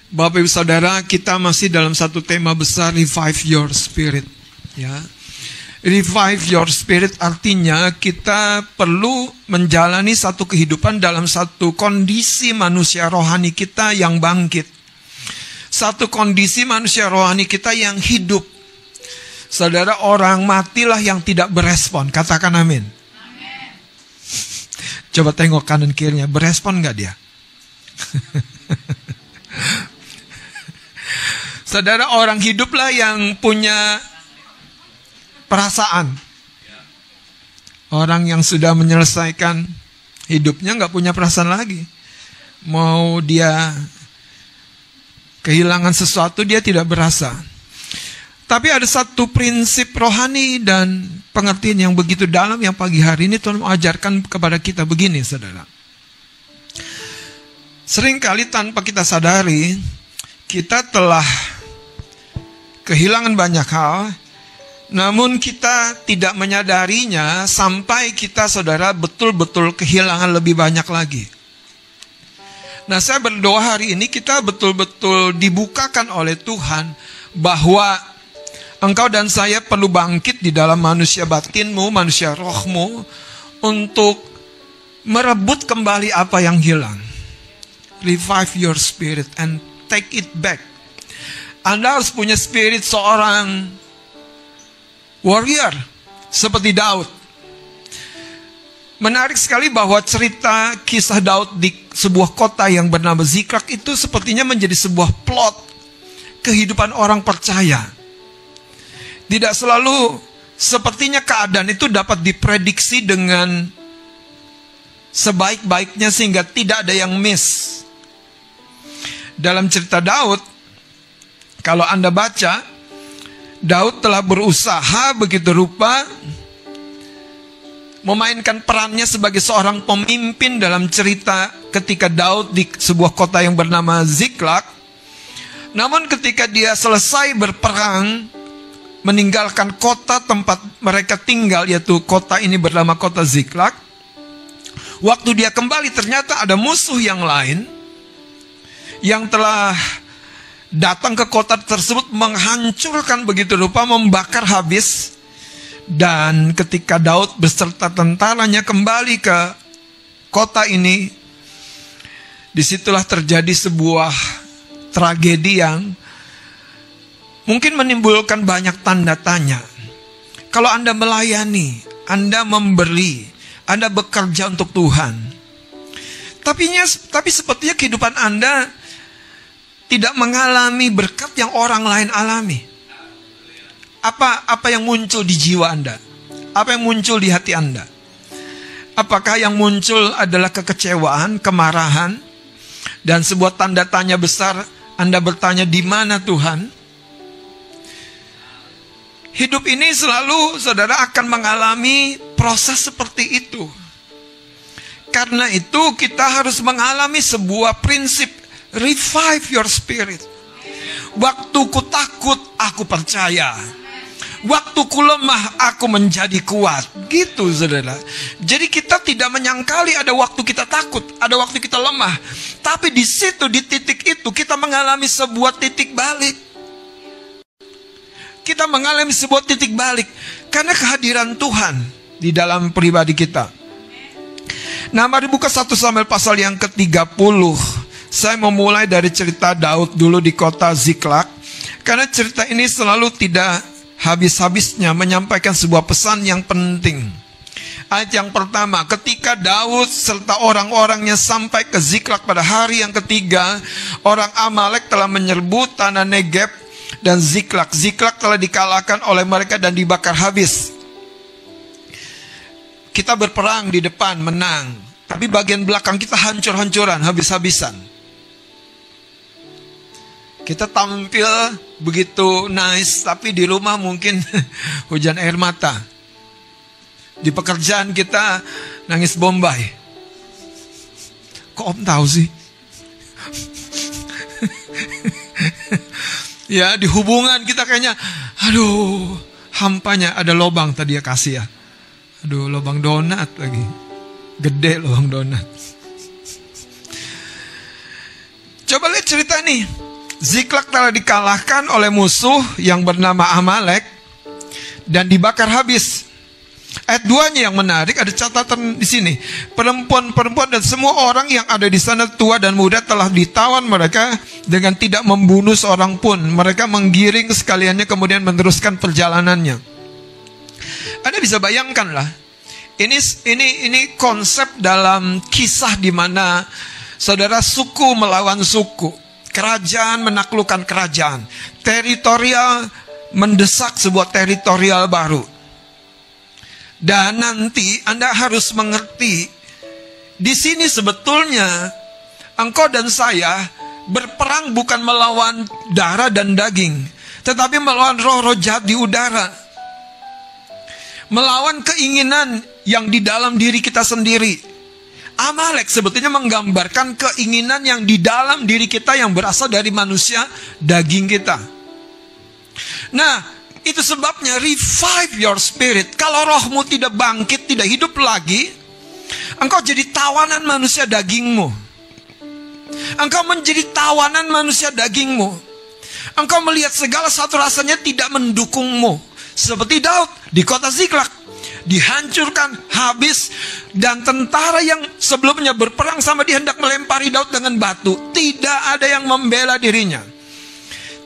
Bapak Ibu Saudara, kita masih dalam satu tema besar, Revive Your Spirit. Ya, Revive Your Spirit artinya kita perlu menjalani satu kehidupan dalam satu kondisi manusia rohani kita yang bangkit. Satu kondisi manusia rohani kita yang hidup. Saudara, orang matilah yang tidak berespon. Katakan amin. Amin. Coba tengok kanan kirinya, berespon gak dia? Saudara, orang hiduplah yang punya perasaan. Orang yang sudah menyelesaikan hidupnya gak punya perasaan lagi. Mau dia kehilangan sesuatu, dia tidak berasa. Tapi ada satu prinsip rohani dan pengertian yang begitu dalam yang pagi hari ini Tuhan mengajarkan kepada kita begini, saudara. Seringkali tanpa kita sadari, kita telah kehilangan banyak hal, namun kita tidak menyadarinya sampai kita, saudara, betul-betul kehilangan lebih banyak lagi. Nah, saya berdoa hari ini kita betul-betul dibukakan oleh Tuhan bahwa engkau dan saya perlu bangkit di dalam manusia batinmu, manusia rohmu, untuk merebut kembali apa yang hilang. Revive your spirit and take it back. Anda harus punya spirit seorang warrior seperti Daud. Menarik sekali bahwa cerita kisah Daud di sebuah kota yang bernama Ziklag itu sepertinya menjadi sebuah plot kehidupan orang percaya. Tidak selalu sepertinya keadaan itu dapat diprediksi dengan sebaik-baiknya sehingga tidak ada yang miss. Dalam cerita Daud, kalau Anda baca, Daud telah berusaha begitu rupa memainkan perannya sebagai seorang pemimpin dalam cerita ketika Daud di sebuah kota yang bernama Ziklag. Namun ketika dia selesai berperang, meninggalkan kota tempat mereka tinggal, yaitu kota ini bernama kota Ziklag, waktu dia kembali ternyata ada musuh yang lain yang telah datang ke kota tersebut, menghancurkan begitu rupa, membakar habis. Dan ketika Daud beserta tentaranya kembali ke kota ini, disitulah terjadi sebuah tragedi yang mungkin menimbulkan banyak tanda tanya. Kalau Anda melayani, Anda memberi, Anda bekerja untuk Tuhan, tapi sepertinya kehidupan Anda tidak mengalami berkat yang orang lain alami. Apa yang muncul di jiwa Anda? Apa yang muncul di hati Anda? Apakah yang muncul adalah kekecewaan, kemarahan, dan sebuah tanda tanya besar? Anda bertanya, di mana Tuhan? Hidup ini selalu, saudara, akan mengalami proses seperti itu. Karena itu kita harus mengalami sebuah prinsip, revive your spirit. Waktu ku takut, aku percaya. Waktu ku lemah, aku menjadi kuat. Gitu, saudara. Jadi kita tidak menyangkali ada waktu kita takut, ada waktu kita lemah. Tapi di situ, di titik itu, kita mengalami sebuah titik balik. Kita mengalami sebuah titik balik karena kehadiran Tuhan di dalam pribadi kita. Nah, mari buka 1 Samuel pasal yang ke-30. Saya memulai dari cerita Daud dulu di kota Ziklag, karena cerita ini selalu tidak habis-habisnya menyampaikan sebuah pesan yang penting. Ayat yang pertama, ketika Daud serta orang-orangnya sampai ke Ziklag pada hari yang ketiga, orang Amalek telah menyerbu tanah Negeb dan Ziklag. Ziklag telah dikalahkan oleh mereka dan dibakar habis. Kita berperang di depan, menang, tapi bagian belakang kita hancur-hancuran, habis-habisan. Kita tampil begitu nice, tapi di rumah mungkin hujan air mata. Di pekerjaan kita nangis bombay. Kok Om tahu sih? Ya, di hubungan kita kayaknya, aduh, hampanya ada lobang tadi ya kasih ya. Aduh, lobang donat lagi. Gede lobang donat. Coba lihat cerita nih. Ziklag telah dikalahkan oleh musuh yang bernama Amalek dan dibakar habis. Ayat 2-nya yang menarik, ada catatan di sini. Perempuan-perempuan dan semua orang yang ada di sana, tua dan muda, telah ditawan mereka dengan tidak membunuh seorang pun. Mereka menggiring sekaliannya kemudian meneruskan perjalanannya. Anda bisa bayangkan lah. Ini konsep dalam kisah di mana saudara, suku melawan suku. Kerajaan menaklukkan kerajaan. Teritorial mendesak sebuah teritorial baru. Dan nanti Anda harus mengerti, di sini sebetulnya engkau dan saya berperang bukan melawan darah dan daging, tetapi melawan roh-roh jahat di udara. Melawan keinginan yang di dalam diri kita sendiri. Amalek sebetulnya menggambarkan keinginan yang di dalam diri kita yang berasal dari manusia daging kita. Nah, itu sebabnya revive your spirit. Kalau rohmu tidak bangkit, tidak hidup lagi, engkau jadi tawanan manusia dagingmu. Engkau menjadi tawanan manusia dagingmu. Engkau melihat segala satu rasanya tidak mendukungmu. Seperti Daud di kota Ziklag. Dihancurkan, habis. Dan tentara yang sebelumnya berperang sama dia hendak melempari Daud dengan batu. Tidak ada yang membela dirinya.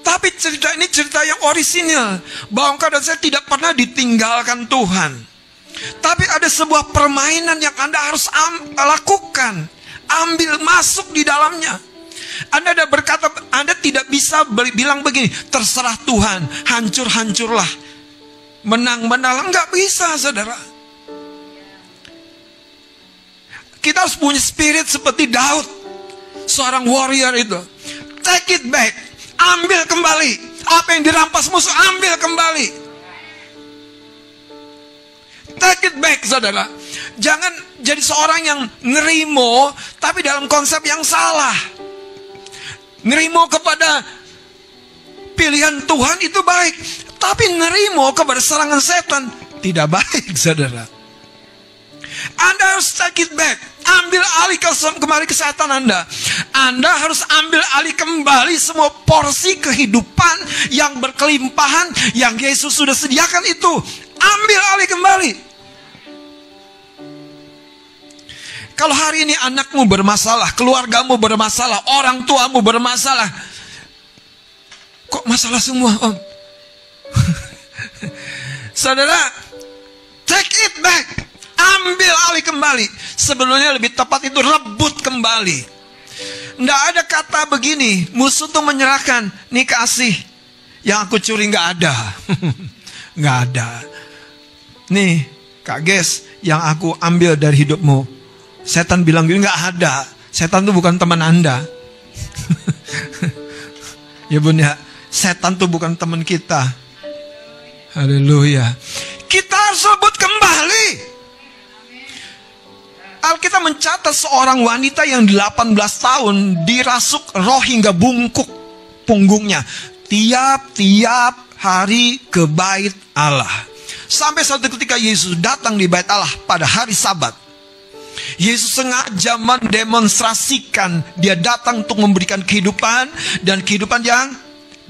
Tapi cerita ini cerita yang orisinil. Bahwa engkau dan saya tidak pernah ditinggalkan Tuhan. Tapi ada sebuah permainan yang Anda harus lakukan. Ambil, masuk di dalamnya. Anda ada berkata, Anda tidak bisa bilang begini, terserah Tuhan, hancur-hancurlah. Menang-menang, enggak bisa, saudara. Kita harus punya spirit seperti Daud, seorang warrior itu. Take it back, ambil kembali. Apa yang dirampas musuh, ambil kembali. Take it back, saudara. Jangan jadi seorang yang nerimo, tapi dalam konsep yang salah. Nerimo kepada pilihan Tuhan itu baik, tapi nerimo kepada serangan setan tidak baik, saudara. Anda harus take it back. Ambil alih kembali kesehatan Anda. Anda harus ambil alih kembali semua porsi kehidupan yang berkelimpahan yang Yesus sudah sediakan itu. Ambil alih kembali. Kalau hari ini anakmu bermasalah, keluargamu bermasalah, orang tuamu bermasalah, kok masalah semua, Om? Saudara, take it back. Ambil alih kembali. Sebelumnya lebih tepat itu rebut kembali. Nggak ada kata begini, musuh tuh menyerahkan, nih kasih, yang aku curi nggak ada. Nggak ada. Nih, Kak Ges, yang aku ambil dari hidupmu. Setan bilang gini, nggak ada. Setan tuh bukan teman Anda. Ya Bun ya, setan tuh bukan teman kita. Haleluya. Kita harus rebut kembali. Alkitab mencatat seorang wanita yang 18 tahun dirasuk roh hingga bungkuk punggungnya. Tiap-tiap hari ke bait Allah. Sampai suatu ketika Yesus datang di bait Allah pada hari Sabat. Yesus sengaja mendemonstrasikan dia datang untuk memberikan kehidupan dan kehidupan yang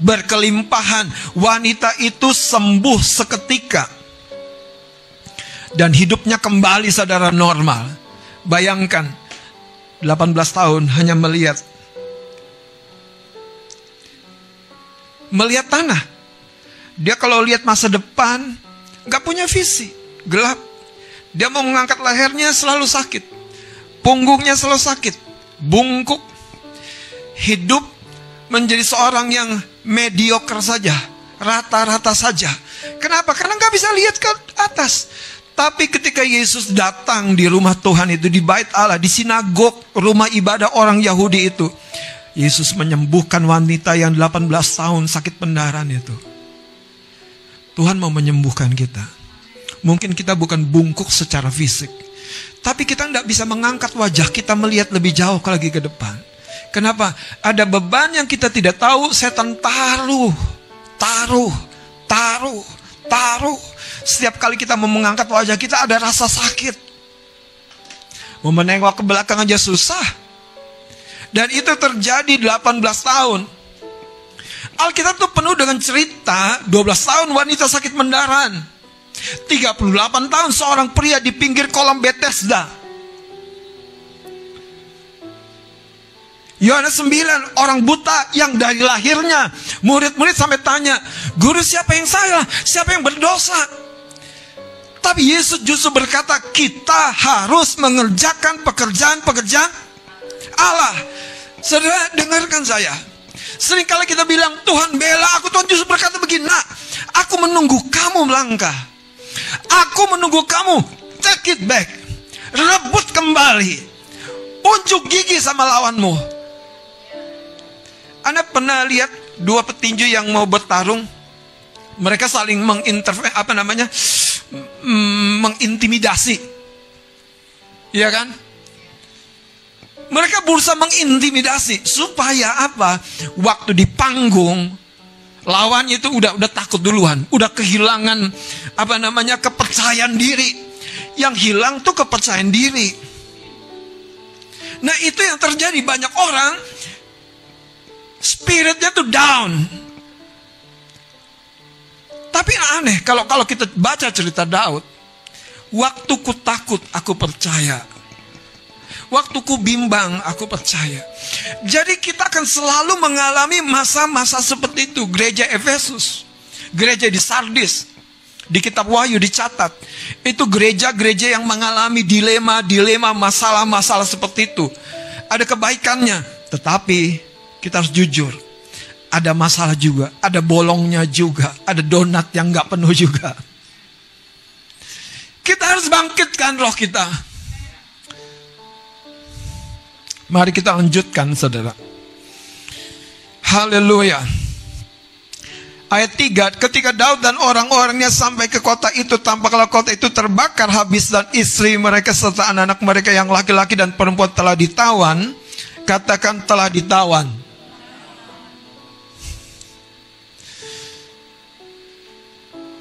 berkelimpahan. Wanita itu sembuh seketika dan hidupnya kembali, saudara, normal. Bayangkan 18 tahun hanya melihat tanah. Dia kalau lihat masa depan gak punya visi, gelap. Dia mau mengangkat lehernya selalu sakit, punggungnya selalu sakit, bungkuk. Hidup menjadi seorang yang mediocre saja, rata-rata saja. Kenapa? Karena gak bisa lihat ke atas. Tapi ketika Yesus datang di rumah Tuhan itu, di bait Allah, di sinagog, rumah ibadah orang Yahudi itu, Yesus menyembuhkan wanita yang 18 tahun sakit pendarahan itu. Tuhan mau menyembuhkan kita. Mungkin kita bukan bungkuk secara fisik, tapi kita tidak bisa mengangkat wajah kita melihat lebih jauh lagi ke depan. Kenapa? Ada beban yang kita tidak tahu, setan taruh. Setiap kali kita mau mengangkat wajah kita ada rasa sakit. Mau menengok ke belakang aja susah. Dan itu terjadi 18 tahun. Alkitab tuh penuh dengan cerita 12 tahun wanita sakit mendaran, 38 tahun seorang pria di pinggir kolam Bethesda. Yohanes 9, orang buta yang dari lahirnya, murid-murid sampai tanya, guru siapa yang salah, siapa yang berdosa? Tapi Yesus justru berkata, kita harus mengerjakan pekerjaan-pekerjaan Allah. Saudara, dengarkan saya. Seringkali kita bilang, Tuhan bela aku. Tuhan justru berkata begini, nak, aku menunggu kamu melangkah. Aku menunggu kamu take it back. Rebut kembali. Unjuk gigi sama lawanmu. Anda pernah lihat dua petinju yang mau bertarung? Mereka saling mengintimidasi. Iya kan? Mereka berusaha mengintimidasi supaya apa? Waktu di panggung lawannya itu udah takut duluan, udah kehilangan kepercayaan diri. Yang hilang tuh kepercayaan diri. Nah, itu yang terjadi, banyak orang spiritnya tuh down. Tapi aneh kalau kita baca cerita Daud, waktu ku takut aku percaya. Waktu ku bimbang, aku percaya. Jadi kita akan selalu mengalami masa-masa seperti itu. Gereja Efesus, gereja di Sardis, di kitab Wahyu dicatat. Itu gereja-gereja yang mengalami dilema-dilema, masalah-masalah seperti itu. Ada kebaikannya, tetapi kita harus jujur. Ada masalah juga, ada bolongnya juga, ada donat yang gak penuh juga. Kita harus bangkitkan roh kita. Mari kita lanjutkan, saudara. Haleluya. Ayat 3, ketika Daud dan orang-orangnya sampai ke kota itu, tampaklah kota itu terbakar habis dan istri mereka serta anak-anak mereka yang laki-laki dan perempuan telah ditawan. Katakan telah ditawan.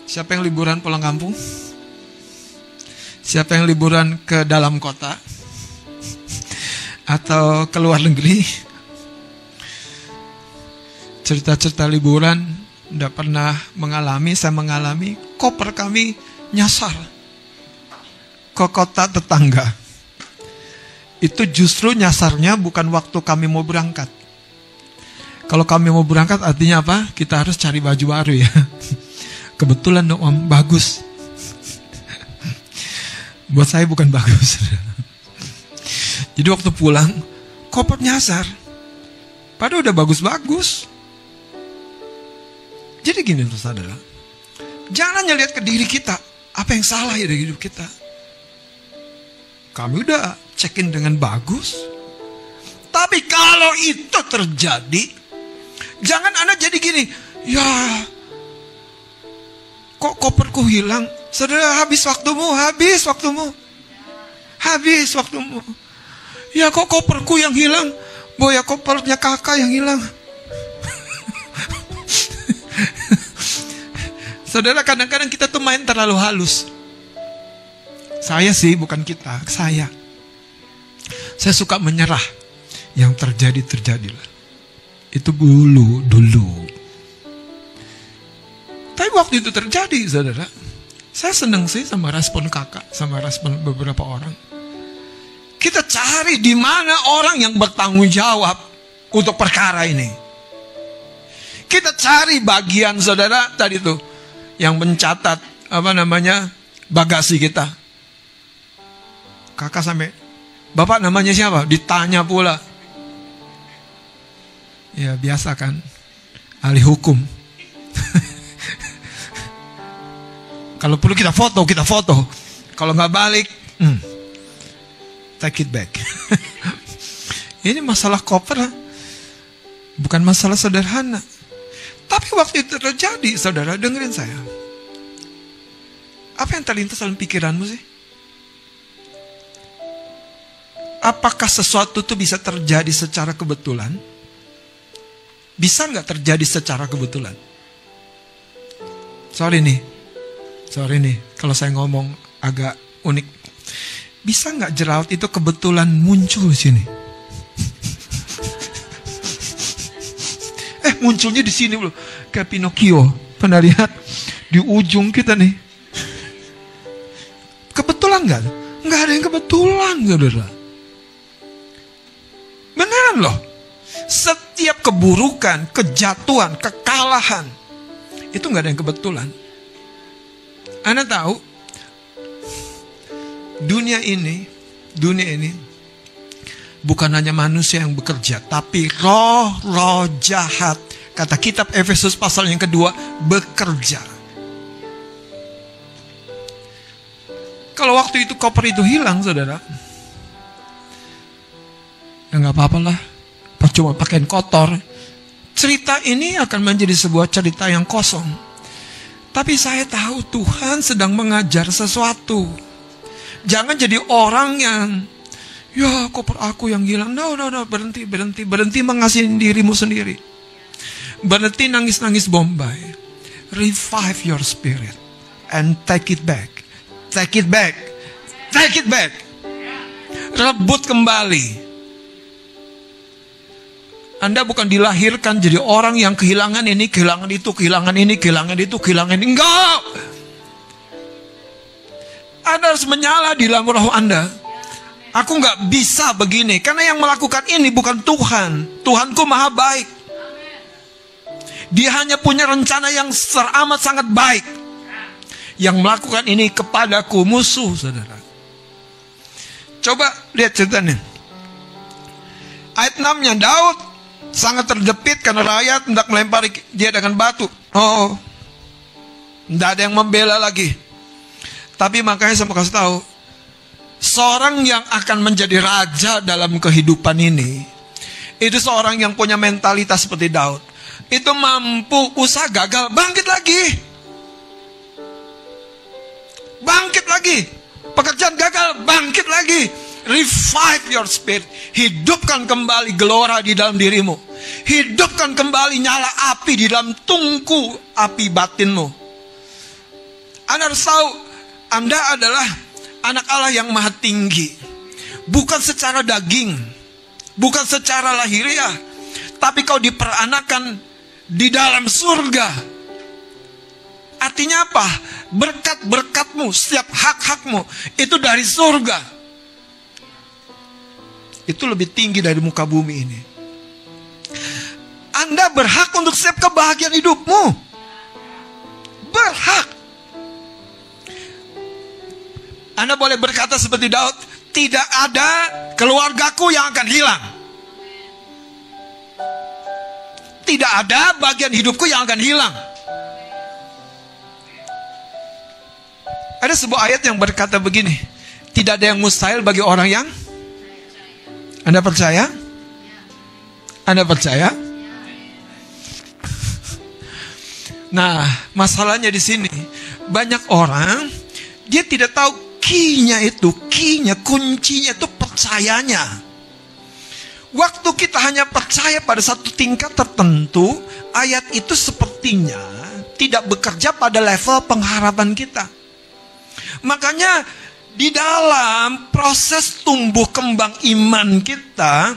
Siapa yang liburan pulang kampung? Siapa yang liburan ke dalam kota? Atau ke luar negeri? Cerita-cerita liburan tidak pernah mengalami. Saya mengalami, koper kami nyasar ke kota tetangga. Itu justru nyasarnya bukan waktu kami mau berangkat. Kalau kami mau berangkat artinya apa? Kita harus cari baju baru ya. Kebetulan dong om, bagus. Buat saya bukan bagus. Jadi waktu pulang, koper nyasar. Padahal udah bagus-bagus. Jadi gini saudara, jangan hanya lihat ke diri kita, apa yang salah ya dari hidup kita. Kami udah check-in dengan bagus. Tapi kalau itu terjadi, jangan Anda jadi gini, ya kok koperku hilang? Saudara, habis waktumu. Ya kok koperku yang hilang? Boya kopernya kakak yang hilang. Saudara, kadang-kadang kita tuh main terlalu halus. Saya sih, bukan kita, saya suka menyerah. Yang terjadi, terjadilah. Itu dulu. Tapi waktu itu terjadi, saudara, saya senang sih sama respon kakak, sama respon beberapa orang. Kita cari di mana orang yang bertanggung jawab untuk perkara ini. Kita cari bagian saudara tadi tuh yang mencatat bagasi kita. Kakak sampai, bapak namanya siapa? Ditanya pula. Ya biasa kan, ahli hukum. Kalau perlu kita foto. Kalau nggak balik, take it back. Ini masalah koper, bukan masalah sederhana. Tapi waktu itu terjadi, saudara, dengerin saya. Apa yang terlintas dalam pikiranmu sih? Apakah sesuatu itu bisa terjadi secara kebetulan? Bisa nggak terjadi secara kebetulan? Sorry nih, kalau saya ngomong agak unik. Bisa nggak jerawat itu kebetulan muncul di sini? munculnya di sini loh. Kayak Pinocchio. Pernah lihat? Di ujung kita nih. Kebetulan nggak? Nggak ada yang kebetulan, saudara. Beneran loh. Setiap keburukan, kejatuhan, kekalahan, itu nggak ada yang kebetulan. Anda tahu, dunia ini bukan hanya manusia yang bekerja, tapi roh-roh jahat. Kata kitab Efesus pasal yang kedua, bekerja. Kalau waktu itu koper itu hilang, saudara, ya nggak apa-apa lah, percuma pakaian kotor. Cerita ini akan menjadi sebuah cerita yang kosong. Tapi saya tahu Tuhan sedang mengajar sesuatu. Jangan jadi orang yang, ya koper aku yang hilang. No, berhenti mengasihi dirimu sendiri. Berhenti nangis-nangis Bombay. Revive your spirit and take it back. Take it back. Take it back. Rebut kembali. Anda bukan dilahirkan jadi orang yang kehilangan ini, kehilangan itu, kehilangan ini, kehilangan itu, kehilangan ini. Enggak. Anda harus menyala di dalam roh Anda. Aku nggak bisa begini, karena yang melakukan ini bukan Tuhan. Tuhanku maha baik. Dia hanya punya rencana yang teramat sangat baik. Yang melakukan ini kepadaku musuh, saudara. Coba lihat ceritanya. Ayat 6-nya, Daud sangat terjepit karena rakyat hendak melempari dia dengan batu. Oh, tidak ada yang membela lagi. Tapi makanya saya mau kasih tahu, seorang yang akan menjadi raja dalam kehidupan ini, itu seorang yang punya mentalitas seperti Daud. Itu mampu usaha gagal, bangkit lagi. Bangkit lagi. Pekerjaan gagal, bangkit lagi. Revive your spirit. Hidupkan kembali gelora di dalam dirimu. Hidupkan kembali nyala api di dalam tungku api batinmu. Anda harus tahu, Anda adalah anak Allah yang maha tinggi. Bukan secara daging, bukan secara lahiriah, tapi kau diperanakan di dalam surga. Artinya apa? Berkat-berkatmu, setiap hak-hakmu itu dari surga. Itu lebih tinggi dari muka bumi ini. Anda berhak untuk setiap kebahagiaan hidupmu. Berhak. Anda boleh berkata seperti Daud, tidak ada keluargaku yang akan hilang. Tidak ada bagian hidupku yang akan hilang. Ada sebuah ayat yang berkata begini, tidak ada yang mustahil bagi orang yang... Anda percaya? Anda percaya? Nah, masalahnya di sini, banyak orang dia tidak tahu key-nya itu, kuncinya itu percayanya. Waktu kita hanya percaya pada satu tingkat tertentu, ayat itu sepertinya tidak bekerja pada level pengharapan kita. Makanya di dalam proses tumbuh kembang iman kita,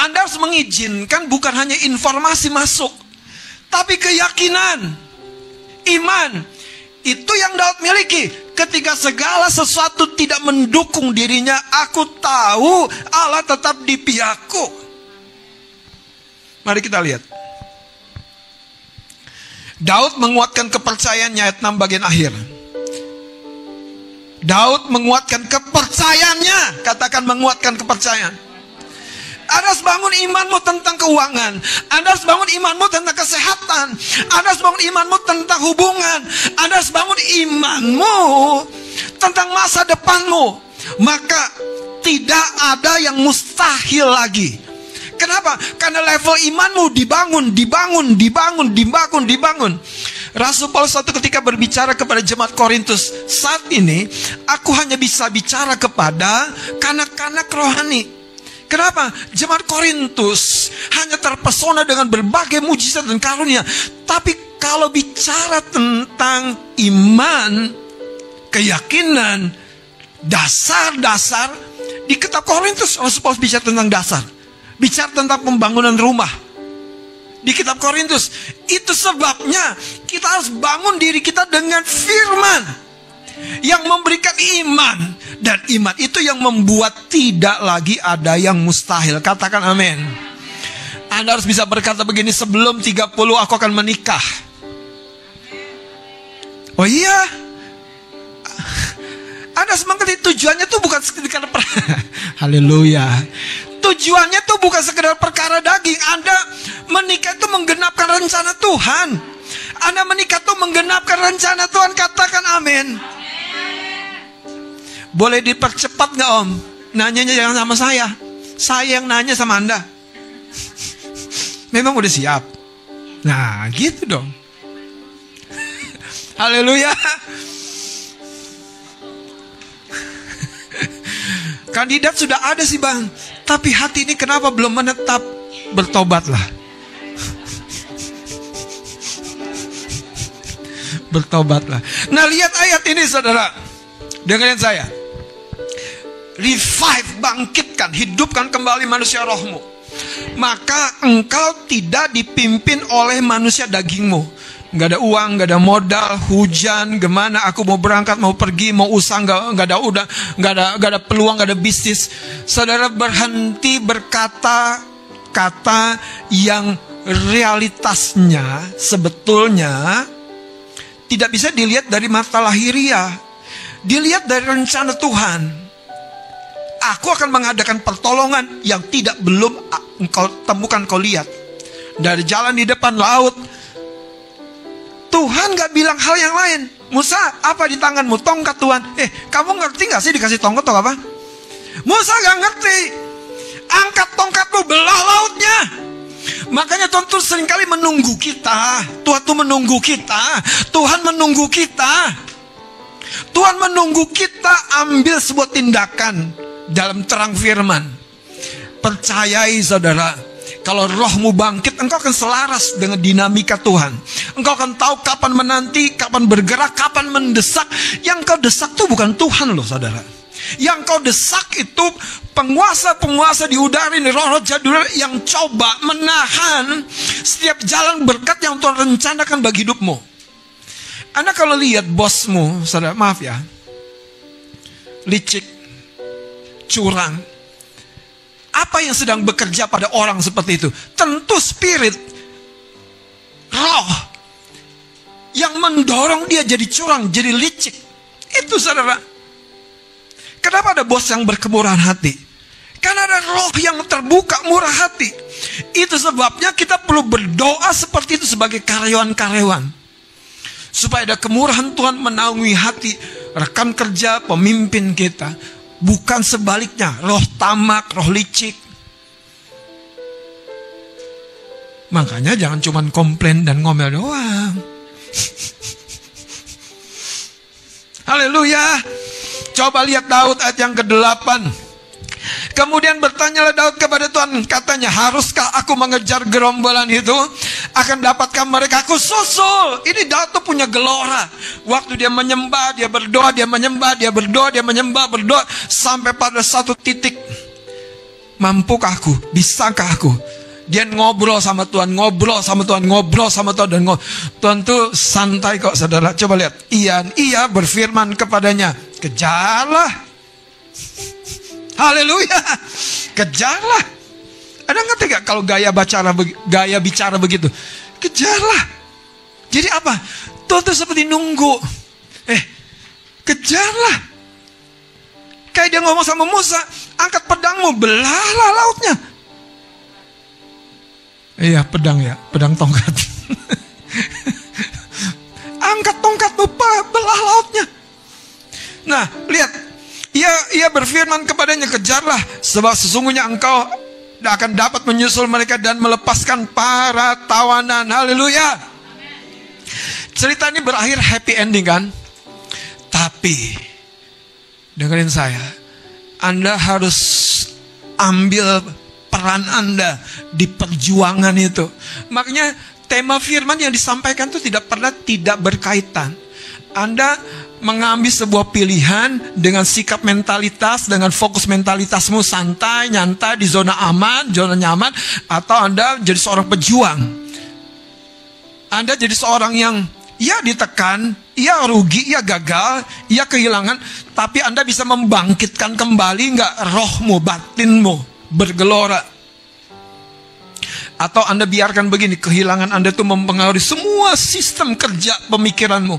Anda harus mengizinkan bukan hanya informasi masuk, tapi keyakinan, iman. Itu yang Daud miliki. Ketika segala sesuatu tidak mendukung dirinya, aku tahu Allah tetap di pihakku. Mari kita lihat. Daud menguatkan kepercayaannya, ayat 6 bagian akhir. Daud menguatkan kepercayaannya. Katakan menguatkan kepercayaan. Anda harus bangun imanmu tentang keuangan. Anda harus bangun imanmu tentang kesehatan. Anda harus bangun imanmu tentang hubungan. Anda harus bangun imanmu tentang masa depanmu. Maka tidak ada yang mustahil lagi. Kenapa? Karena level imanmu dibangun. Rasul Paulus suatu ketika berbicara kepada jemaat Korintus, saat ini aku hanya bisa bicara kepada kanak-kanak rohani. Kenapa? Jemaat Korintus hanya terpesona dengan berbagai mujizat dan karunia. Tapi kalau bicara tentang iman, keyakinan, dasar-dasar, di kitab Korintus Rasul Paulus bicara tentang dasar. Bicara tentang pembangunan rumah. di kitab Korintus. Itu sebabnya kita harus bangun diri kita dengan firman yang memberikan iman. Dan iman itu yang membuat tidak lagi ada yang mustahil. Katakan amin. Anda harus bisa berkata begini, sebelum 30 aku akan menikah. Oh iya, Anda semangat, tujuannya tuh bukan sekedar haleluya. Tujuannya tuh bukan sekedar perkara daging. Anda menikah itu menggenapkan rencana Tuhan. Anda menikah itu menggenapkan rencana Tuhan. Katakan amin. Boleh dipercepat gak Om? Nanyanya jangan sama saya. Saya yang nanya sama Anda. Memang udah siap? Nah gitu dong. Haleluya. Kandidat sudah ada sih Bang, tapi hati ini kenapa belum menetap? Bertobatlah. Bertobatlah. Nah lihat ayat ini saudara, dengerin saya. Revive, bangkitkan, hidupkan kembali manusia rohmu. Maka engkau tidak dipimpin oleh manusia dagingmu. Gak ada uang, gak ada modal, hujan, gimana aku mau berangkat, mau pergi, mau usaha, gak ada peluang, gak ada bisnis. Saudara berhenti berkata-kata yang realitasnya sebetulnya tidak bisa dilihat dari mata lahiriah. Dilihat dari rencana Tuhan. Aku akan mengadakan pertolongan yang belum engkau temukan, kau lihat. Dari jalan di depan laut. Tuhan gak bilang hal yang lain. Musa, apa di tanganmu? Tongkat Tuhan. Kamu ngerti gak sih dikasih tongkat atau apa? Musa gak ngerti. Angkat tongkatmu, belah lautnya. Makanya Tuhan tuh seringkali menunggu kita. Tuhan tuh menunggu kita. Tuhan menunggu kita. Tuhan menunggu kita ambil sebuah tindakan dalam terang firman. Percayai saudara, kalau rohmu bangkit, engkau akan selaras dengan dinamika Tuhan. Engkau akan tahu kapan menanti, kapan bergerak, kapan mendesak. Yang kau desak itu bukan Tuhan loh saudara. Yang kau desak itu penguasa-penguasa di udara ini, roh-roh jadul yang coba menahan setiap jalan berkat yang Tuhan rencanakan bagi hidupmu. Anda kalau lihat bosmu, saudara, maaf ya, licik, curang, apa yang sedang bekerja pada orang seperti itu? Tentu spirit, roh yang mendorong dia jadi curang, jadi licik. Itu saudara. Kenapa ada bos yang berkemurahan hati? Karena ada roh yang terbuka, murah hati. Itu sebabnya kita perlu berdoa seperti itu sebagai karyawan-karyawan. Supaya ada kemurahan Tuhan menaungi hati rekan kerja, pemimpin kita. Bukan sebaliknya, roh tamak, roh licik. Makanya jangan cuma komplain dan ngomel doang. Haleluya. Coba lihat Daud ayat yang ke-8. Kemudian bertanyalah Daud kepada Tuhan, katanya, haruskah aku mengejar gerombolan itu? Akan dapatkah mereka aku susul? Ini Daud tuh punya gelora. Waktu dia menyembah, dia berdoa, dia menyembah, dia berdoa, dia menyembah, berdoa. Sampai pada satu titik, mampukah aku? Bisakah aku? Dia ngobrol sama Tuhan, ngobrol sama Tuhan, ngobrol sama Tuhan. Dan Tuhan tuh santai kok saudara. Coba lihat. Ia berfirman kepadanya, kejarlah. Haleluya. Kejarlah. Ada ngerti gak kalau gaya bicara begitu? Kejarlah. Jadi apa? Tuhan tuh seperti nunggu. Kejarlah. Kayak dia ngomong sama Musa, angkat pedangmu, belahlah lautnya. Iya, pedang ya, pedang tongkat. Angkat tongkatmu, belah lautnya. Nah, lihat. Ia berfirman kepadanya, kejarlah, sebab sesungguhnya engkau akan dapat menyusul mereka dan melepaskan para tawanan. Haleluya. Cerita ini berakhir happy ending kan? Tapi dengerin saya, Anda harus ambil peran Anda di perjuangan itu. Makanya tema firman yang disampaikan itu tidak pernah tidak berkaitan. Anda mengambil sebuah pilihan dengan sikap mentalitas, dengan fokus mentalitasmu santai, nyantai di zona aman, zona nyaman, atau Anda jadi seorang pejuang. Anda jadi seorang yang ya ditekan, ya rugi, ya gagal, ya kehilangan, tapi Anda bisa membangkitkan kembali nggak rohmu, batinmu bergelora? Atau Anda biarkan begini, kehilangan Anda itu mempengaruhi semua sistem kerja pemikiranmu.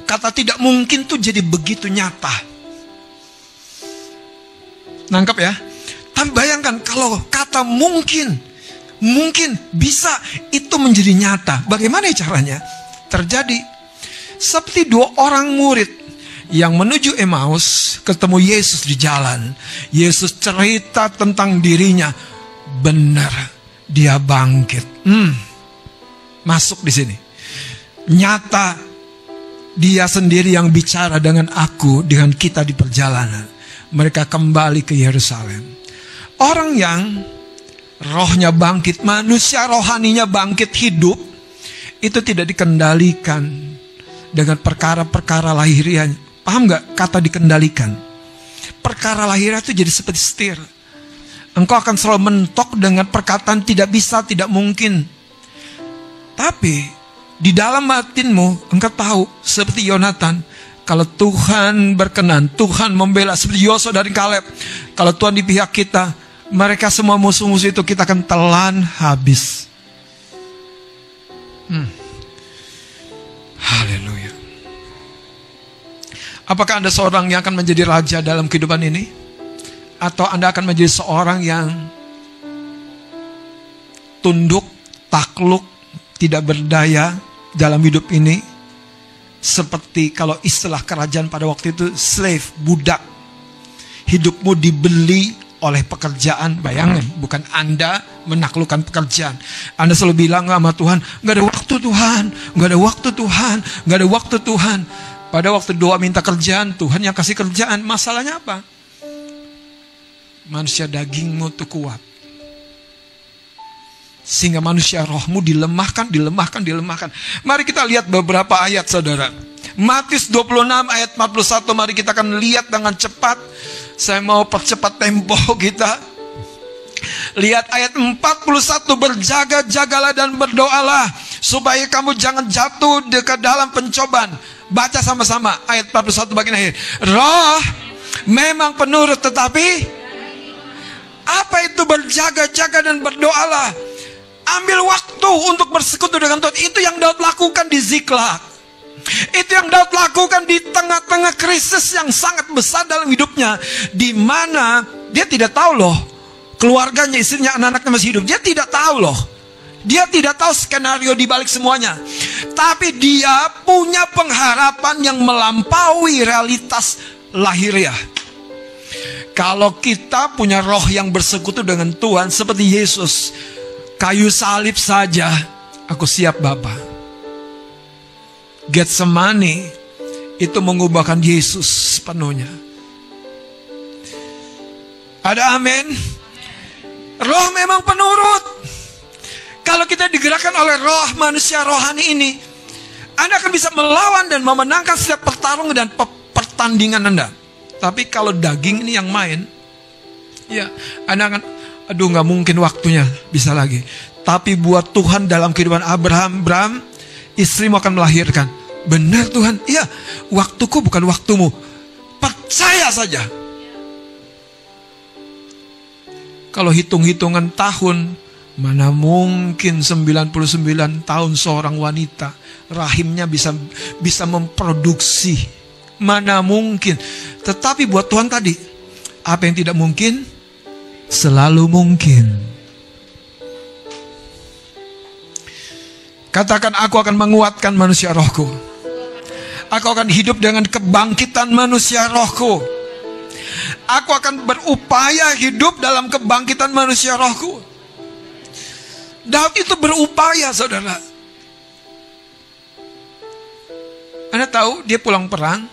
Kata tidak mungkin tuh jadi begitu nyata. Nangkep ya? Tapi bayangkan kalau kata mungkin bisa itu menjadi nyata. Bagaimana caranya? Terjadi seperti dua orang murid yang menuju Emmaus, ketemu Yesus di jalan. Yesus cerita tentang dirinya. Benar, dia bangkit. Masuk di sini. Nyata, dia sendiri yang bicara dengan aku, dengan kita di perjalanan. Mereka kembali ke Yerusalem. Orang yang rohnya bangkit, manusia rohaninya bangkit hidup, itu tidak dikendalikan dengan perkara-perkara lahiriah. Paham gak kata dikendalikan? Perkara lahiriah itu jadi seperti setir. Engkau akan selalu mentok dengan perkataan tidak bisa, tidak mungkin. Tapi di dalam batinmu engkau tahu seperti Yonatan, kalau Tuhan berkenan, Tuhan membela, seperti Yosua dari Kaleb. Kalau Tuhan di pihak kita, mereka semua musuh-musuh itu kita akan telan habis. Haleluya. Apakah Anda seorang yang akan menjadi raja dalam kehidupan ini? Atau Anda akan menjadi seorang yang tunduk, takluk, tidak berdaya dalam hidup ini? Seperti kalau istilah kerajaan pada waktu itu, slave, budak. Hidupmu dibeli oleh pekerjaan. Bayangin, bukan Anda menaklukkan pekerjaan. Anda selalu bilang sama Tuhan, gak ada waktu Tuhan, gak ada waktu Tuhan, gak ada waktu Tuhan. Pada waktu doa minta kerjaan, Tuhan yang kasih kerjaan. Masalahnya apa? Manusia dagingmu tuh kuat, sehingga manusia rohmu dilemahkan. Mari kita lihat beberapa ayat, saudara. Matius 26 ayat 41, mari kita akan lihat dengan cepat. Saya mau percepat tempo kita. Lihat ayat 41, berjaga-jagalah dan berdoalah supaya kamu jangan jatuh ke dalam pencobaan. Baca sama-sama ayat 41 bagian akhir. Roh memang penurut, tetapi apa itu berjaga-jaga dan berdoalah? Ambil waktu untuk bersekutu dengan Tuhan. Itu yang Daud lakukan di Ziklag. Itu yang Daud lakukan di tengah-tengah krisis yang sangat besar dalam hidupnya, di mana dia tidak tahu loh, keluarganya, istrinya, anak-anaknya masih hidup. Dia tidak tahu loh. Dia tidak tahu skenario di balik semuanya. Tapi dia punya pengharapan yang melampaui realitas lahiriah. Kalau kita punya roh yang bersekutu dengan Tuhan seperti Yesus, kayu salib saja aku siap Bapa. Getsemani itu mengubahkan Yesus sepenuhnya. Ada amin? Roh memang penurut. Kalau kita digerakkan oleh roh, manusia rohani ini, Anda akan bisa melawan dan memenangkan setiap pertarungan dan pertandingan Anda. Tapi kalau daging ini yang main, ya Anda akan, aduh gak mungkin waktunya bisa lagi. Tapi buat Tuhan dalam kehidupan Abraham, istrimu akan melahirkan. Benar Tuhan, iya, waktuku bukan waktumu. Percaya saja. Kalau hitung-hitungan tahun, mana mungkin 99 tahun seorang wanita rahimnya bisa memproduksi. Mana mungkin. Tetapi buat Tuhan tadi, apa yang tidak mungkin selalu mungkin. Katakan, aku akan menguatkan manusia rohku. Aku akan hidup dengan kebangkitan manusia rohku. Aku akan berupaya hidup dalam kebangkitan manusia rohku. Daud itu berupaya, saudara. Anda tahu, dia pulang perang,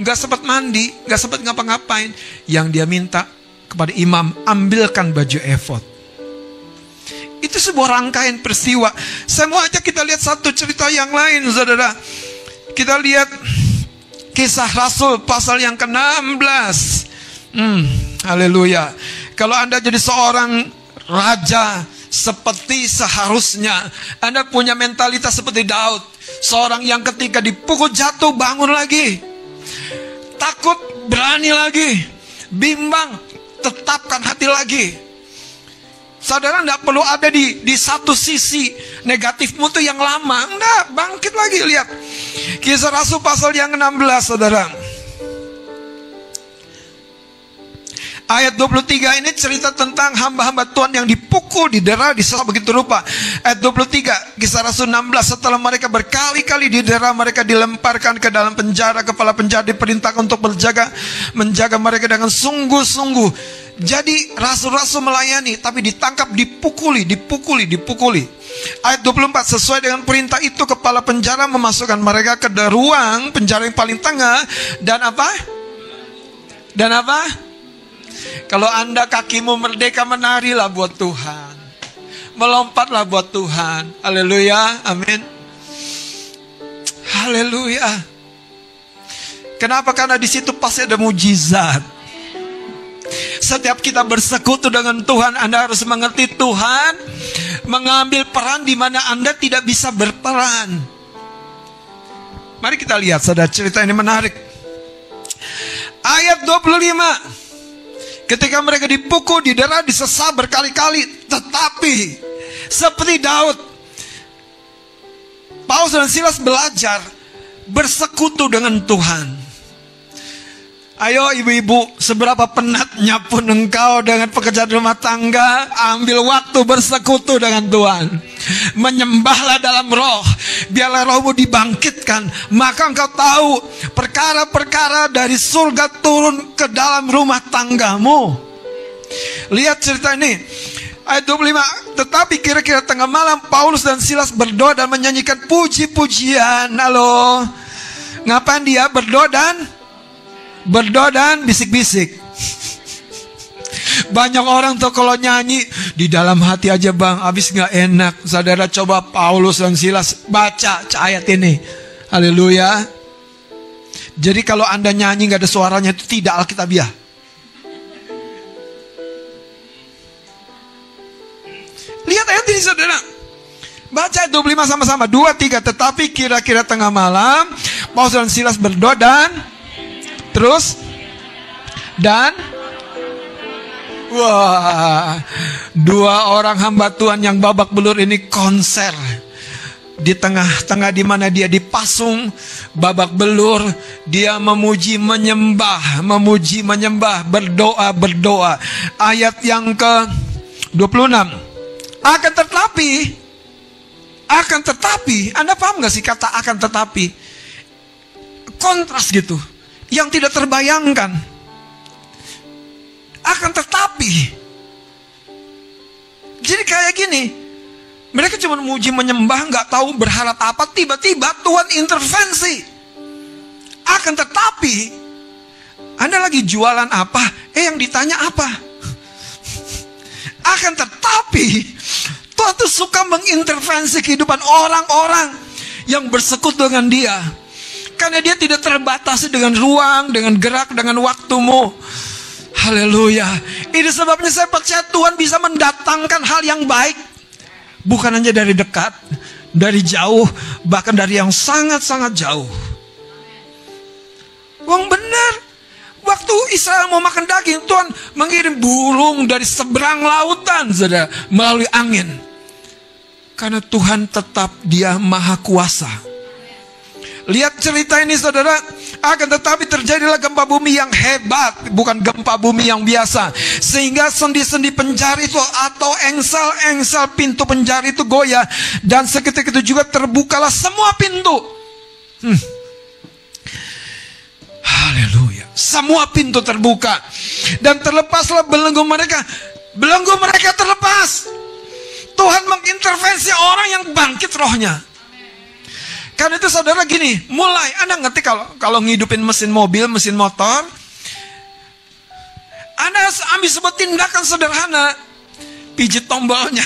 gak sempat mandi, gak sempat ngapa-ngapain. Yang dia minta kepada imam, ambilkan baju efod. Itu sebuah rangkaian peristiwa. Saya mau ajak kita lihat satu cerita yang lain, saudara. Kita lihat Kisah Rasul pasal yang ke-16. Haleluya. Kalau Anda jadi seorang raja, seperti seharusnya. Anda punya mentalitas seperti Daud, seorang yang ketika dipukul jatuh bangun lagi, takut berani lagi, bimbang tetapkan hati lagi. Saudara tidak perlu ada di satu sisi negatifmu tuh yang lama. Enggak, bangkit lagi. Lihat Kisah Rasul pasal yang 16, saudara. Ayat 23 ini cerita tentang hamba-hamba Tuhan yang dipukul, didera, disela begitu rupa. Ayat 23, Kisah Rasul 16, setelah mereka berkali-kali didera, mereka dilemparkan ke dalam penjara. Kepala penjara diperintahkan untuk menjaga mereka dengan sungguh-sungguh. Jadi rasul-rasul melayani, tapi ditangkap, dipukuli. Ayat 24, sesuai dengan perintah itu kepala penjara memasukkan mereka ke ruang penjara yang paling tengah. Dan apa? Kalau Anda kakimu merdeka, menarilah buat Tuhan, melompatlah buat Tuhan. Haleluya, amin. Haleluya. Kenapa? Karena di situ pasti ada mujizat. Setiap kita bersekutu dengan Tuhan, Anda harus mengerti Tuhan mengambil peran di mana Anda tidak bisa berperan. Mari kita lihat, saudara, cerita ini menarik. Ayat 25. Ketika mereka dipukul, didera, disesat berkali-kali, tetapi seperti Daud, Paulus dan Silas belajar bersekutu dengan Tuhan. Ayo ibu-ibu, seberapa penatnya pun engkau dengan pekerjaan rumah tangga, ambil waktu bersekutu dengan Tuhan. Menyembahlah dalam roh, biarlah rohmu dibangkitkan. Maka engkau tahu perkara-perkara dari surga turun ke dalam rumah tanggamu. Lihat cerita ini, ayat 25. Tetapi kira-kira tengah malam, Paulus dan Silas berdoa dan menyanyikan puji-pujian. Halo, ngapain dia berdoa dan bisik-bisik? Banyak orang tuh kalau nyanyi di dalam hati aja, bang, habis gak enak. Saudara, coba Paulus dan Silas baca ayat ini. Haleluya. Jadi kalau Anda nyanyi gak ada suaranya, itu tidak alkitabiah. Lihat ayat ini, saudara. Baca ayat 25 sama-sama. 2, 3. Tetapi kira-kira tengah malam, Paulus dan Silas berdoa dan wah, 2 orang hamba Tuhan yang babak belur ini konser di tengah-tengah di mana dia dipasung babak belur. Dia memuji menyembah, berdoa. Ayat yang ke-26. Akan tetapi, Anda paham gak sih kata akan tetapi? Kontras gitu, yang tidak terbayangkan. Akan tetapi, jadi kayak gini, mereka cuma memuji menyembah, gak tahu berharap apa. Tiba-tiba Tuhan intervensi. Akan tetapi, Anda lagi jualan apa? Yang ditanya apa? Akan tetapi, Tuhan tuh suka mengintervensi kehidupan orang-orang yang bersekutu dengan dia. Karena dia tidak terbatasi dengan ruang, dengan gerak, dengan waktumu. Haleluya. Ini sebabnya saya percaya Tuhan bisa mendatangkan hal yang baik. Bukan hanya dari dekat, dari jauh, bahkan dari yang sangat-sangat jauh. Wong benar. Waktu Israel mau makan daging, Tuhan mengirim burung dari seberang lautan, saudara, melalui angin. Karena Tuhan tetap dia maha kuasa. Lihat cerita ini, saudara. Akan tetapi terjadilah gempa bumi yang hebat, bukan gempa bumi yang biasa, sehingga sendi-sendi penjara itu atau engsel-engsel pintu penjara itu goyah, dan seketika itu juga terbukalah semua pintu. Haleluya. Semua pintu terbuka dan terlepaslah belenggu mereka. Belenggu mereka terlepas. Tuhan mengintervensi orang yang bangkit rohnya. Karena itu, saudara, gini, mulai Anda ngerti kalau ngidupin mesin mobil, mesin motor, Anda harus ambil sebuah tindakan sederhana. Pijit tombolnya,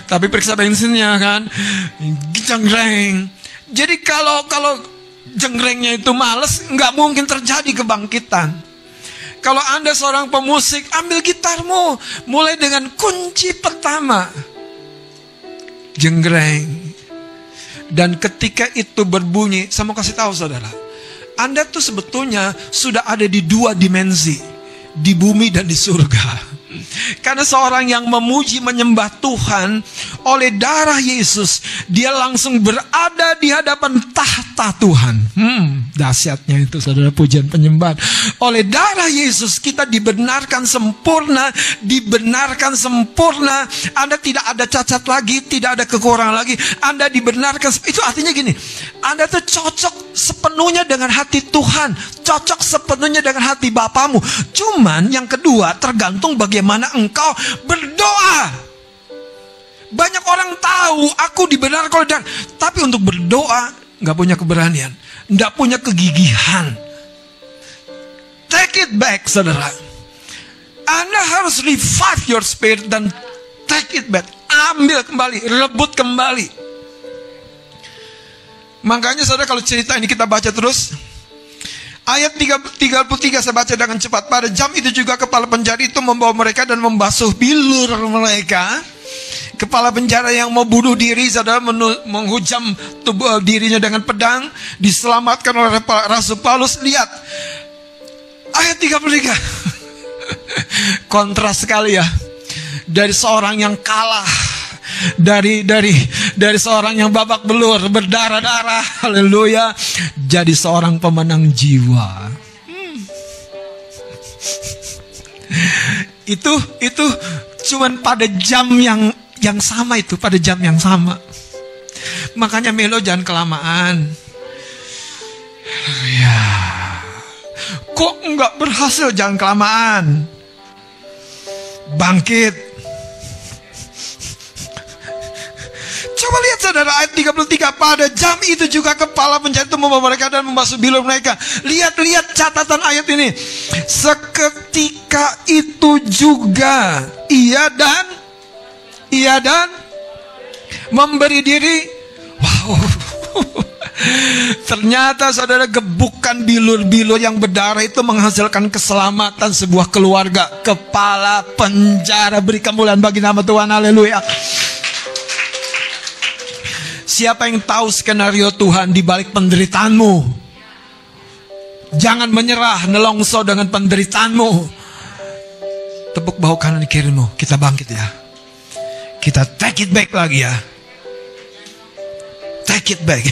tapi periksa bensinnya kan, jenggreng. Jadi kalau jenggrengnya itu males, nggak mungkin terjadi kebangkitan. Kalau Anda seorang pemusik, ambil gitarmu, mulai dengan kunci pertama. Jenggreng. Dan ketika itu berbunyi, saya mau kasih tahu saudara, Anda tuh sebetulnya sudah ada di dua dimensi, di bumi dan di surga. Karena seorang yang memuji menyembah Tuhan, oleh darah Yesus dia langsung berada di hadapan tahta Tuhan. Dahsyatnya itu saudara, pujian penyembahan. Oleh darah Yesus kita dibenarkan sempurna, dibenarkan sempurna. Anda tidak ada cacat lagi, tidak ada kekurangan lagi. Anda dibenarkan. Itu artinya gini, Anda tuh cocok sepenuhnya dengan hati Tuhan, cocok sepenuhnya dengan hati Bapamu. Cuman yang kedua, tergantung bagaimana engkau berdoa. Banyak orang tahu aku dibenarkan oleh darah, tapi untuk berdoa nggak punya keberanian, nggak punya kegigihan. Take it back, saudara. Anda harus revive your spirit dan take it back. Ambil kembali, rebut kembali. Makanya saudara, kalau cerita ini kita baca terus. Ayat 33 saya baca dengan cepat. Pada jam itu juga kepala penjara itu membawa mereka dan membasuh bilur mereka. Kepala penjara yang mau bunuh diri, saudara, menghujam tubuh dirinya dengan pedang, diselamatkan oleh Rasul Paulus. Lihat ayat 33. Kontras sekali ya. Dari seorang yang kalah, dari seorang yang babak belur, berdarah-darah, haleluya, jadi seorang pemenang jiwa. Itu cuman pada jam yang sama itu, pada jam yang sama. Makanya Melo jangan kelamaan. Ya. Kok enggak berhasil, jangan kelamaan. Bangkit. Coba lihat saudara, ayat 33. Pada jam itu juga kepala penjara itu membawa mereka dan membasuh bilur mereka. Lihat catatan ayat ini. Seketika itu juga ia dan memberi diri. Wow. Ternyata saudara, gebukan bilur-bilur yang berdarah itu menghasilkan keselamatan sebuah keluarga. Kepala penjara, beri kemuliaan bagi nama Tuhan, haleluya. Siapa yang tahu skenario Tuhan di balik penderitaanmu? Jangan menyerah, nelongso dengan penderitaanmu. Tepuk bahu kanan kirimu, kita bangkit ya. Kita take it back lagi ya. Take it back.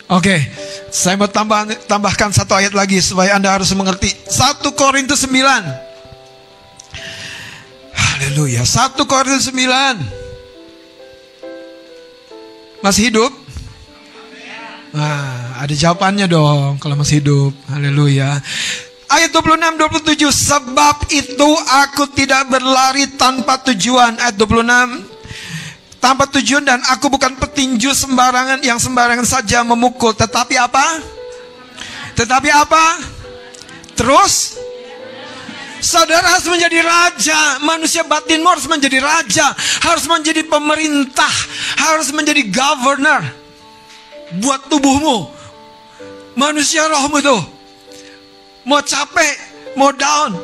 Oke, saya mau tambahkan satu ayat lagi supaya Anda harus mengerti. 1 Korintus 9. Haleluya. 1 Korintus 9. Masih hidup? Nah, ada jawabannya dong kalau masih hidup. Haleluya. Ayat 26-27. Sebab itu aku tidak berlari tanpa tujuan. Ayat 26. Tanpa tujuan, dan aku bukan petinju sembarangan yang sembarangan saja memukul. Tetapi apa? Terus saudara harus menjadi raja. Manusia batinmu harus menjadi raja, harus menjadi pemerintah, harus menjadi governor buat tubuhmu. Manusia rohmu itu mau capek, mau down,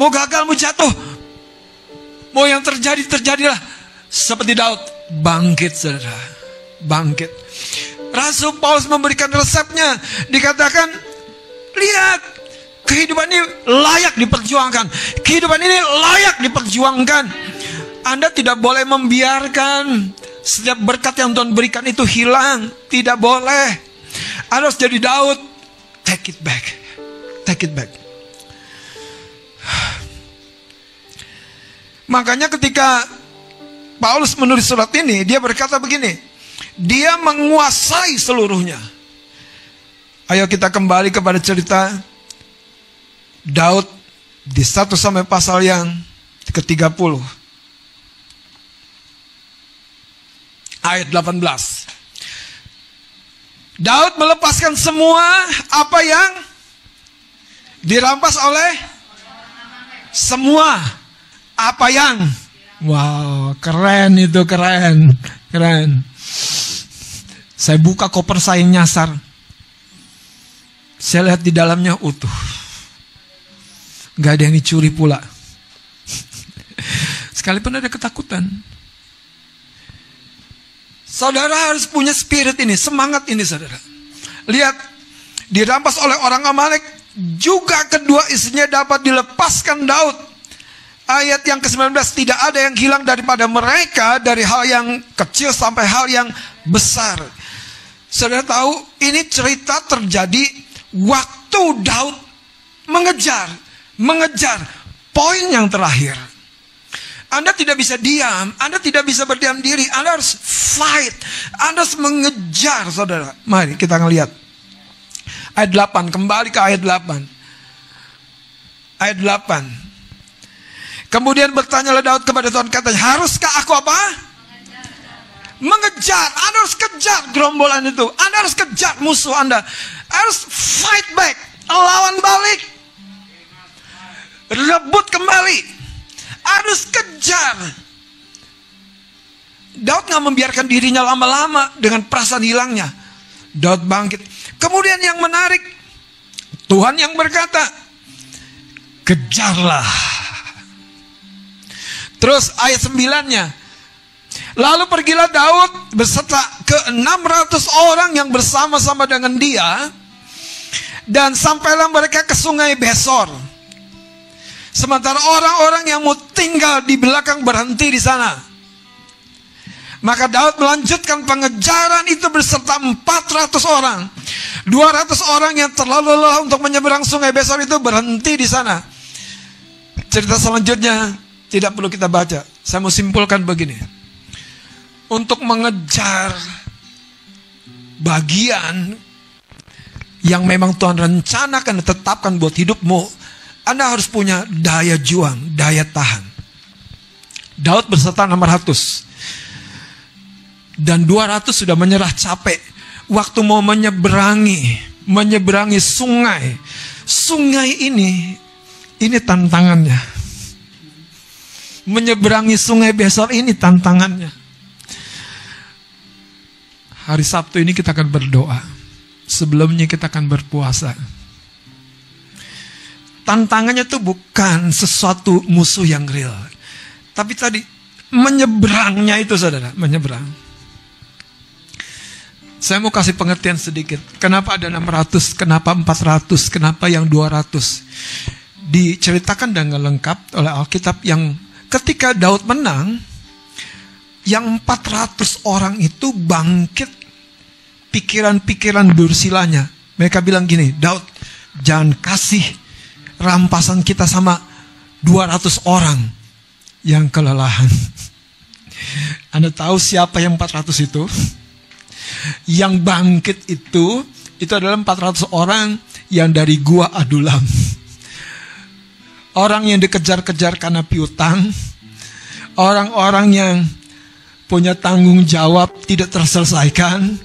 mau gagal, mau jatuh, mau yang terjadilah. Seperti Daud, bangkit saudara, bangkit. Rasul Paulus memberikan resepnya. Dikatakan, lihat, kehidupan ini layak diperjuangkan. Kehidupan ini layak diperjuangkan. Anda tidak boleh membiarkan setiap berkat yang Tuhan berikan itu hilang. Tidak boleh. Anda harus jadi Daud. Take it back. Take it back. Makanya ketika Paulus menulis surat ini, dia berkata begini. Dia menguasai seluruhnya. Ayo kita kembali kepada cerita Daud di 1 Samuel pasal yang ke-30. Ayat 18. Daud melepaskan semua apa yang dirampas oleh semua apa yang. Wow, keren itu, keren. Saya buka koper saya nyasar. Saya lihat di dalamnya utuh. Gak ada yang dicuri pula. sekalipun ada ketakutan. Saudara harus punya spirit ini, semangat ini saudara. Lihat, dirampas oleh orang Amalek, juga kedua istrinya dapat dilepaskan Daud. Ayat yang ke-19, tidak ada yang hilang daripada mereka, dari hal yang kecil sampai hal yang besar. Saudara tahu, ini cerita terjadi waktu Daud mengejar poin yang terakhir. Anda tidak bisa diam, Anda tidak bisa berdiam diri, Anda harus fight, Anda harus mengejar, saudara. Mari kita ngelihat ayat 8, kembali ke ayat 8. Ayat 8. Kemudian bertanyalah Daud kepada Tuhan, katanya, haruskah aku apa? Mengejar. Anda harus kejar gerombolan itu, Anda harus kejar musuh Anda, harus fight back, lawan balik, rebut kembali. Harus kejar. Daud gak membiarkan dirinya lama-lama dengan perasaan hilangnya. Daud bangkit. Kemudian yang menarik, Tuhan yang berkata, kejarlah. Terus ayat 9-nya, lalu pergilah Daud beserta ke-600 orang yang bersama-sama dengan dia, dan sampailah mereka ke sungai Besor. Sementara orang-orang yang mau tinggal di belakang berhenti di sana. Maka Daud melanjutkan pengejaran itu beserta 400 orang. 200 orang yang terlalu lelah untuk menyeberang sungai Besor itu berhenti di sana. Cerita selanjutnya tidak perlu kita baca. Saya mau simpulkan begini. Untuk mengejar bagian yang memang Tuhan rencanakan dan tetapkan buat hidupmu, Anda harus punya daya juang, daya tahan. Daud beserta 600. Dan 200 sudah menyerah capek. Waktu mau menyeberangi sungai. Sungai ini tantangannya. Menyeberangi sungai Besor ini tantangannya. Hari Sabtu ini kita akan berdoa. Sebelumnya kita akan berpuasa. Tantangannya itu bukan sesuatu musuh yang real. Tapi tadi menyeberangnya itu saudara, menyeberang. Saya mau kasih pengertian sedikit. Kenapa ada 600, kenapa 400, kenapa yang 200. Diceritakan dengan lengkap oleh Alkitab yang ketika Daud menang, yang 400 orang itu bangkit pikiran-pikiran dursilanya. Mereka bilang gini, Daud, jangan kasih rampasan kita sama 200 orang yang kelelahan. Anda tahu siapa yang 400 itu? Yang bangkit itu adalah 400 orang yang dari Gua Adulam. Orang yang dikejar-kejar karena piutang. Orang-orang yang punya tanggung jawab tidak terselesaikan.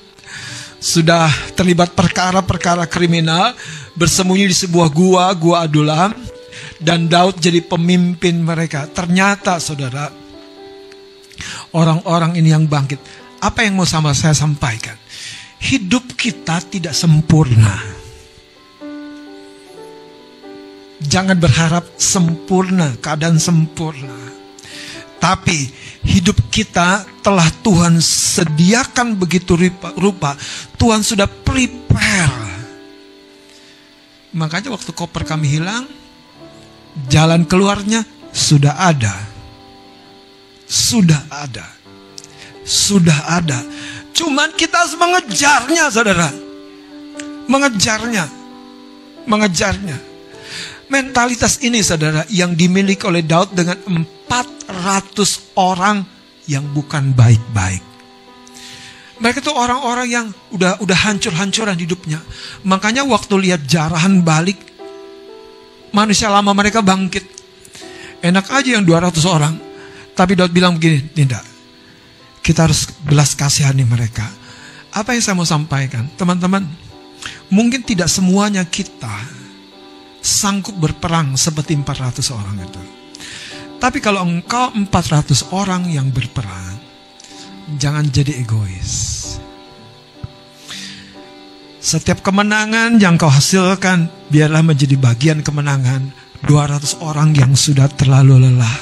Sudah terlibat perkara-perkara kriminal, bersembunyi di sebuah gua Adulam, dan Daud jadi pemimpin mereka. Ternyata saudara, orang-orang ini yang bangkit. Apa yang mau saya sampaikan? Hidup kita tidak sempurna. Jangan berharap sempurna, keadaan sempurna. Tapi hidup kita telah Tuhan sediakan begitu rupa. Tuhan sudah prepare. Makanya waktu koper kami hilang, jalan keluarnya sudah ada. Sudah ada. Sudah ada. Cuman kita harus mengejarnya, saudara. Mengejarnya. Mentalitas ini, saudara, yang dimiliki oleh Daud dengan 400 orang yang bukan baik-baik. Mereka itu orang-orang yang udah hancur-hancuran hidupnya. Makanya waktu lihat jarahan balik, manusia lama mereka bangkit. Enak aja yang 200 orang. Tapi Daud bilang begini, tidak. Kita harus belas kasihani mereka. Apa yang saya mau sampaikan? Teman-teman, mungkin tidak semuanya kita sanggup berperang seperti 400 orang itu. Tapi kalau engkau 400 orang yang berperang, jangan jadi egois. Setiap kemenangan yang kau hasilkan, biarlah menjadi bagian kemenangan 200 orang yang sudah terlalu lelah,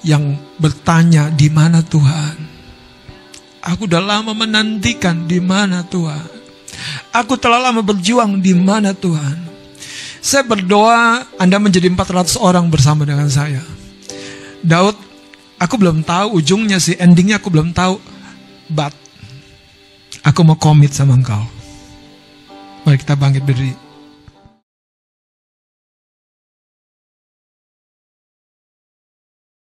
yang bertanya, di mana Tuhan? Aku udah lama menantikan, di mana Tuhan? Aku telah lama berjuang, di mana Tuhan? Saya berdoa Anda menjadi 400 orang bersama dengan saya. Daud, aku belum tahu ujungnya sih, endingnya aku belum tahu. But aku mau komit sama engkau. Mari kita bangkit berdiri.